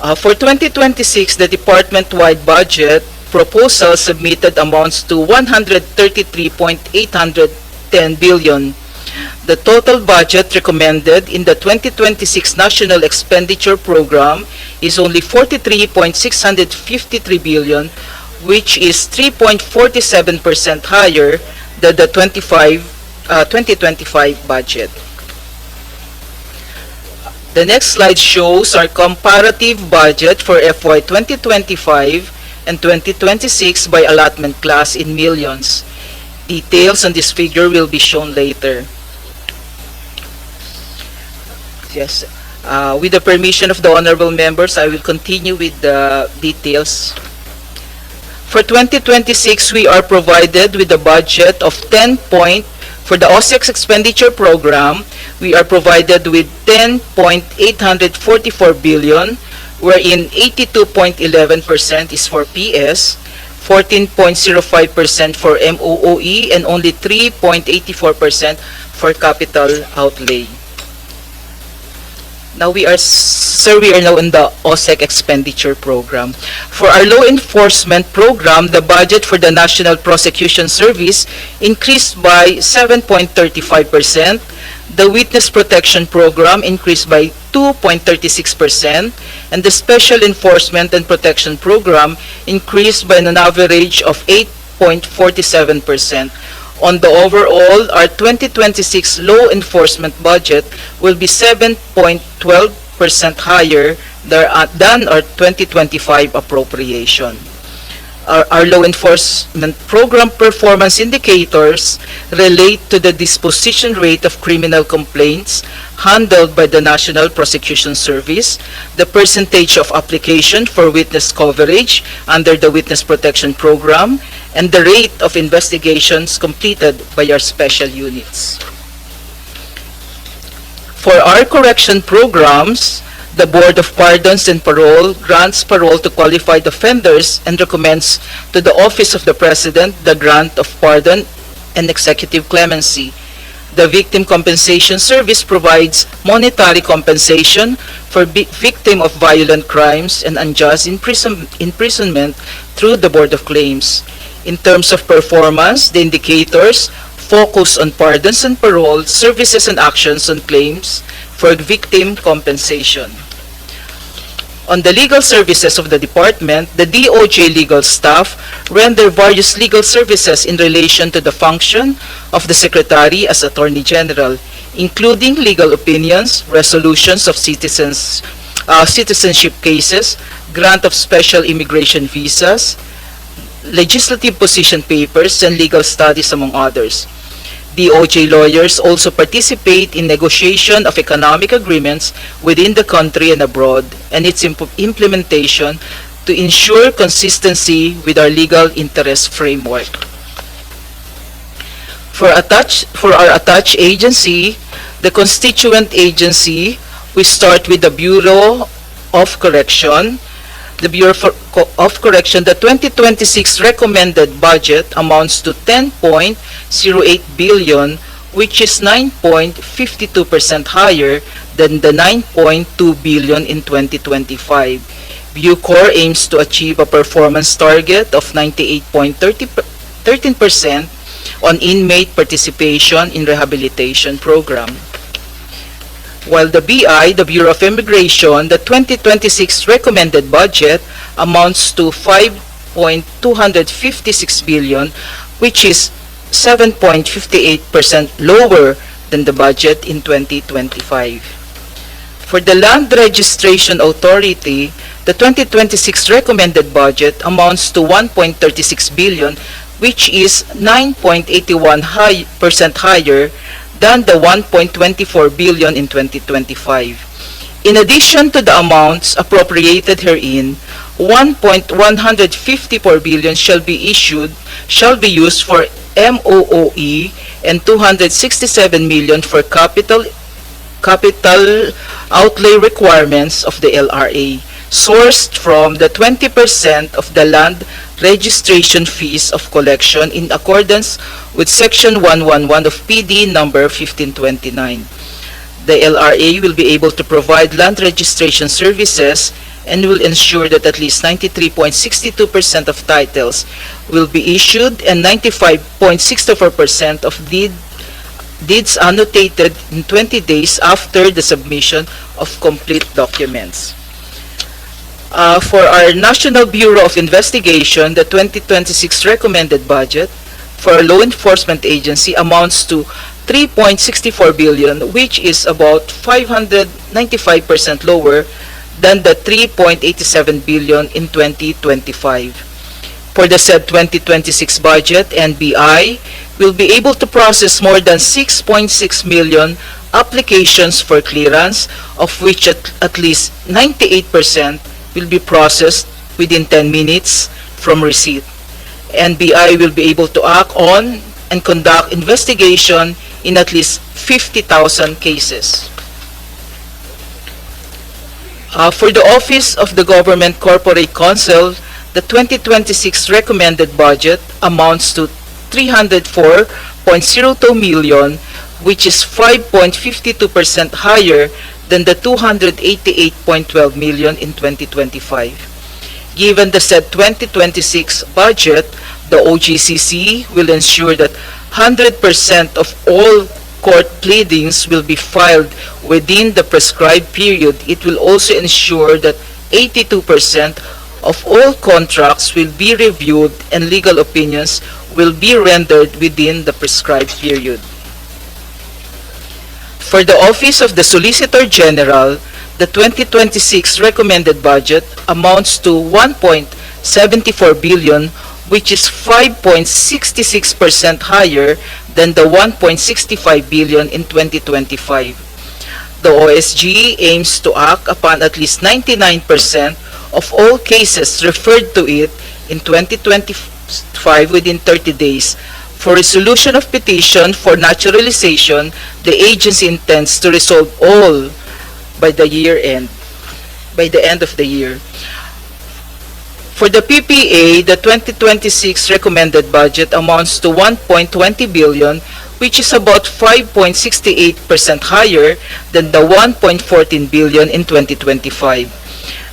For 2026, the department-wide budget proposal submitted amounts to 133.810 billion. The total budget recommended in the 2026 National Expenditure Program is only 43.653 billion, which is 3.47% higher than the 2025 budget. The next slide shows our comparative budget for FY 2025 and 2026 by allotment class in millions. Details on this figure will be shown later. Yes, with the permission of the honorable members, I will continue with the details. For 2026, we are provided with a budget of for the OSEX expenditure program, we are provided with 10.844 billion, wherein 82.11% is for PS, 14.05% for MOOE, and only 3.84% for capital outlay. Now we are now in the OSEC expenditure program. For our law enforcement program, the budget for the National Prosecution Service increased by 7.35%. The Witness Protection Program increased by 2.36%, and the Special Enforcement and Protection Program increased by an average of 8.47%. On the overall, our 2026 law enforcement budget will be 7.12% higher than our 2025 appropriation. Our law enforcement program performance indicators relate to the disposition rate of criminal complaints handled by the National Prosecution Service, the percentage of application for witness coverage under the Witness Protection Program, and the rate of investigations completed by our special units. For our correction programs, the Board of Pardons and Parole grants parole to qualified offenders and recommends to the Office of the President the grant of pardon and executive clemency. The Victim Compensation Service provides monetary compensation for victim of violent crimes and unjust imprisonment through the Board of Claims. In terms of performance, the indicators focus on pardons and parole, services and actions on claims for victim compensation. On the legal services of the department, the DOJ legal staff render various legal services in relation to the function of the Secretary as Attorney General, including legal opinions, resolutions of citizenship cases, grant of special immigration visas, legislative position papers, and legal studies, among others. DOJ lawyers also participate in negotiation of economic agreements within the country and abroad, and its implementation to ensure consistency with our legal interest framework. For our attached agency, the constituent agency, we start with the Bureau of Correction. The Bureau of Correction, the 2026 recommended budget amounts to 10.08 billion, which is 9.52% higher than the 9.2 billion in 2025. Bucor aims to achieve a performance target of 98.13% on inmate participation in rehabilitation program. While the BI, the Bureau of Immigration, the 2026 recommended budget amounts to 5.256 billion, which is 7.58% lower than the budget in 2025. For the Land Registration Authority, the 2026 recommended budget amounts to 1.36 billion, which is 9.81% higher than the 1.24 billion in 2025. In addition to the amounts appropriated herein, 1.154 billion shall be used for MOOE and 267 million for capital outlay requirements of the LRA, sourced from the 20% of the land registration fees of collection in accordance with Section 111 of PD number 1529. The LRA will be able to provide land registration services and will ensure that at least 93.62% of titles will be issued and 95.64% of deeds annotated in 20 days after the submission of complete documents. For our National Bureau of Investigation, the 2026 recommended budget for our law enforcement agency amounts to 3.64 billion, which is about 595% lower than the 3.87 billion in 2025. For the said 2026 budget, NBI will be able to process more than 6.6 million applications for clearance, of which at least 98% will be processed within 10 minutes from receipt. NBI will be able to act on and conduct investigation in at least 50,000 cases. For the Office of the Government Corporate Counsel, the 2026 recommended budget amounts to 304.02 million, which is 5.52% higher than the 288.12 million in 2025. Given the said 2026 budget, the OGCC will ensure that 100% of all court pleadings will be filed within the prescribed period. It will also ensure that 82% of all contracts will be reviewed and legal opinions will be rendered within the prescribed period. For the Office of the Solicitor General, the 2026 recommended budget amounts to 1.74 billion, which is 5.66% higher than the 1.65 billion in 2025. The OSG aims to act upon at least 99% of all cases referred to it in 2025 within 30 days. For resolution of petition for naturalization, the agency intends to resolve all by the end of the year. For the PPA, the 2026 recommended budget amounts to 1.20 billion, which is about 5.68% higher than the 1.14 billion in 2025.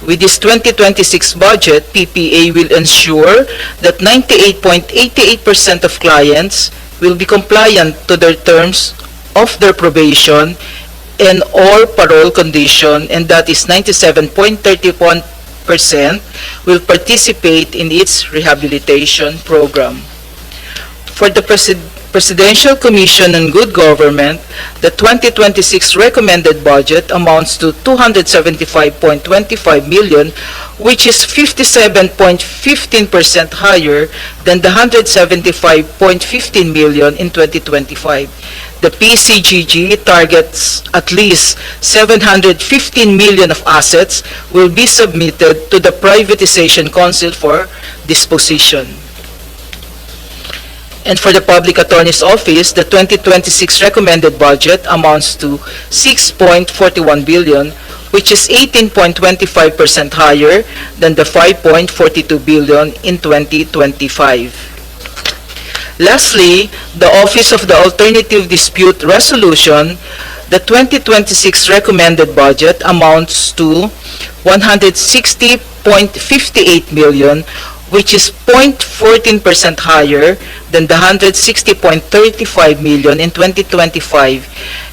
With this 2026 budget, PPA will ensure that 98.88% of clients will be compliant to their terms of their probation and or parole condition, and that is 97.31% will participate in its rehabilitation program. For the Presidential Commission on Good Government, the 2026 recommended budget amounts to 275.25 million, which is 57.15% higher than the 175.15 million in 2025. The PCGG targets at least 715 million of assets will be submitted to the Privatization Council for disposition. And for the Public Attorney's Office, the 2026 recommended budget amounts to 6.41 billion, which is 18.25% higher than the 5.42 billion in 2025. Lastly, the Office of the Alternative Dispute Resolution, the 2026 recommended budget amounts to 160.58 million, which is 0.14% higher than the 160.35 million in 2025.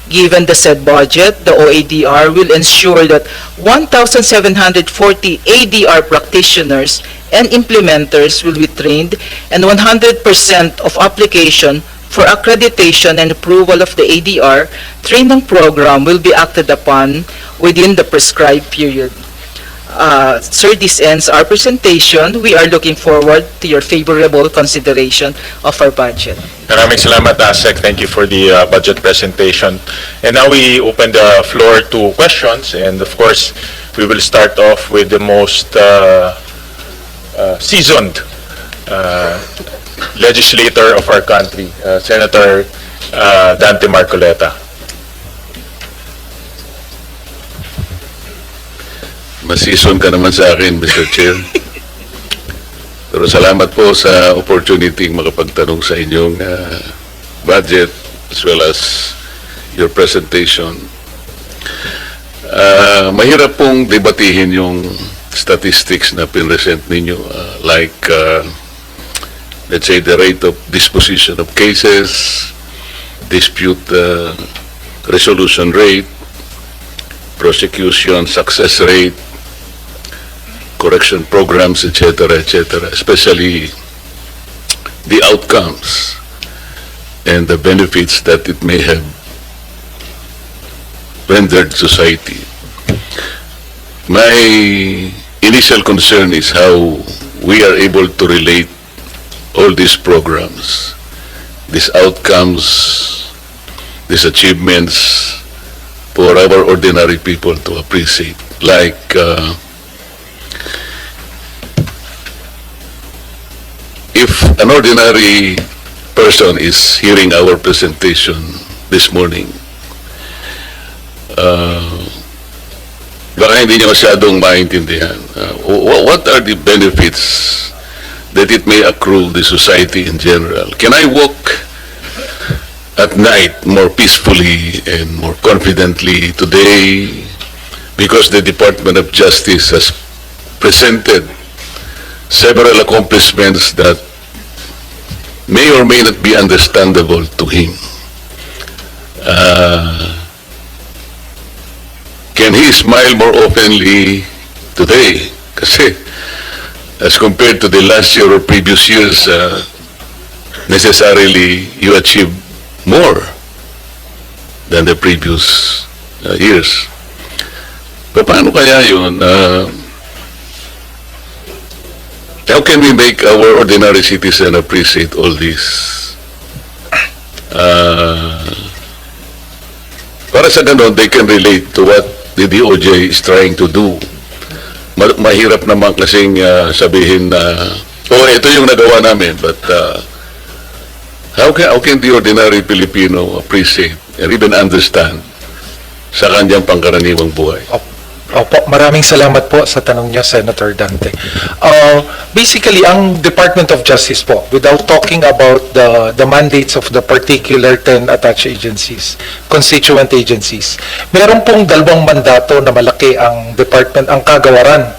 Given the said budget, the OADR will ensure that 1,740 ADR practitioners and implementers will be trained, and 100% of application for accreditation and approval of the ADR training program will be acted upon within the prescribed period. Sir, this ends our presentation. We are looking forward to your favorable consideration of our budget. Maraming salamat, ASEC. Thank you for the budget presentation. And now we open the floor to questions. And of course, we will start off with the most seasoned legislator of our country, Senator Dante Marcoleta. Masison ka naman sa akin, Mr. Chair. Pero salamat po sa opportunity makapagtanong sa inyong budget as well as your presentation. Mahirap pong debatihin yung statistics na pinresent ninyo, like, let's say, the rate of disposition of cases, dispute resolution rate, prosecution success rate, correction programs, etc., especially the outcomes and the benefits that it may have rendered society. My initial concern is how we are able to relate all these programs, these outcomes, these achievements for our ordinary people to appreciate. Like, if an ordinary person is hearing our presentation this morning, baka hindi niya masyadong maintindihan. What are the benefits that it may accrue the society in general? Can I walk at night more peacefully and more confidently today because the Department of Justice has presented several accomplishments that may or may not be understandable to him? Can he smile more openly today? Kasi as compared to the last year or previous years, necessarily you achieve more than the previous years. Paano kaya yun? How can we make our ordinary citizen appreciate all this? Para sa ganon, they can relate to what the DOJ is trying to do. Mahirap naman kasing sabihin na, ito yung nagawa namin, but how can the ordinary Filipino appreciate and even understand sa kanyang pangkaraniwang buhay? Opo, maraming salamat po sa tanong niya, Senator Dante. Basically, ang Department of Justice po, without talking about the mandates of the particular 10 attached agencies, constituent agencies, meron pong dalawang mandato na malaki ang department, ang kagawaran.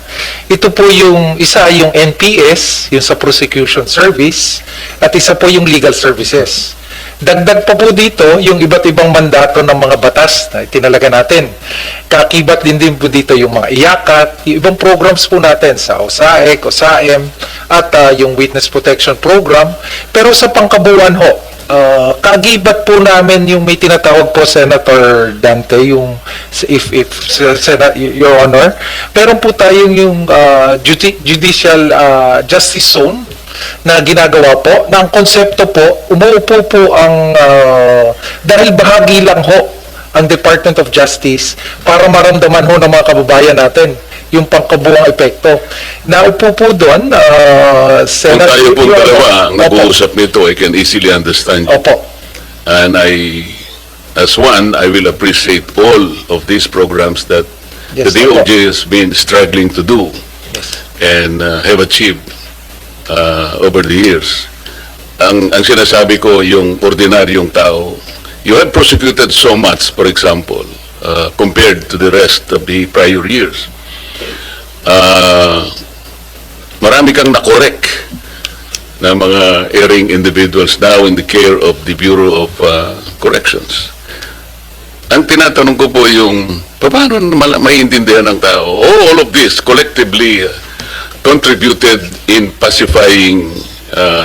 Ito po yung yung NPS, yung sa prosecution service, at isa po yung legal services. Dagdag pa po dito yung iba't ibang mandato ng mga batas na itinalaga natin. Kakibat din po dito yung mga iyakat, yung ibang programs po natin sa OSAEC, OSAM, at yung Witness Protection Program. Pero sa pangkabuuan ho, kagibat po namin yung may tinatawag po, Senator Dante, yung Your Honor, meron po tayong yung Judicial Justice Zone na ginagawa po, na ang konsepto po, umuupo po ang, dahil bahagi lang ho ang Department of Justice para maramdaman ho ng mga kababayan natin yung pangkabuang epekto. Naupo po doon, Kung tayo po dalawa ang nag-uusap nito, I can easily understand you. Opo. And as one, I will appreciate all of these programs that Yes, the DOJ has been struggling to do and have achieved over the years. Ang sinasabi ko, yung ordinaryong tao, you have prosecuted so much, for example, compared to the rest of the prior years. Marami kang nakorek na mga erring individuals now in the care of the Bureau of Corrections. Ang tinatanong ko po yung, paano maiintindihan ng tao? All of this collectively contributed in pacifying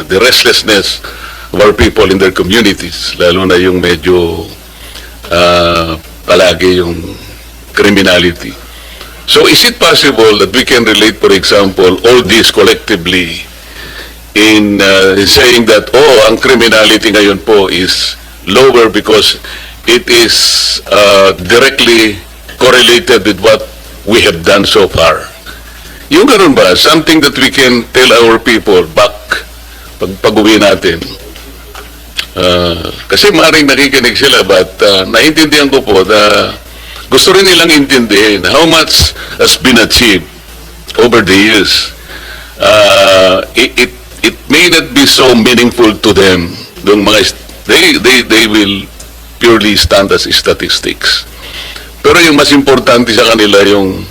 the restlessness of our people in their communities, lalo na yung medyo palagi yung criminality. So is it possible that we can relate, for example, all this collectively in saying that, ang criminality ngayon po is lower because it is directly correlated with what we have done so far? Yung ganun ba, something that we can tell our people back pag-uwi natin? Kasi maaaring nakikinig sila, but naiintindihan ko po na gusto rin nilang intindihin how much has been achieved over the years. It may not be so meaningful to them. They will purely stand as statistics. Pero yung mas importante sa kanila yung,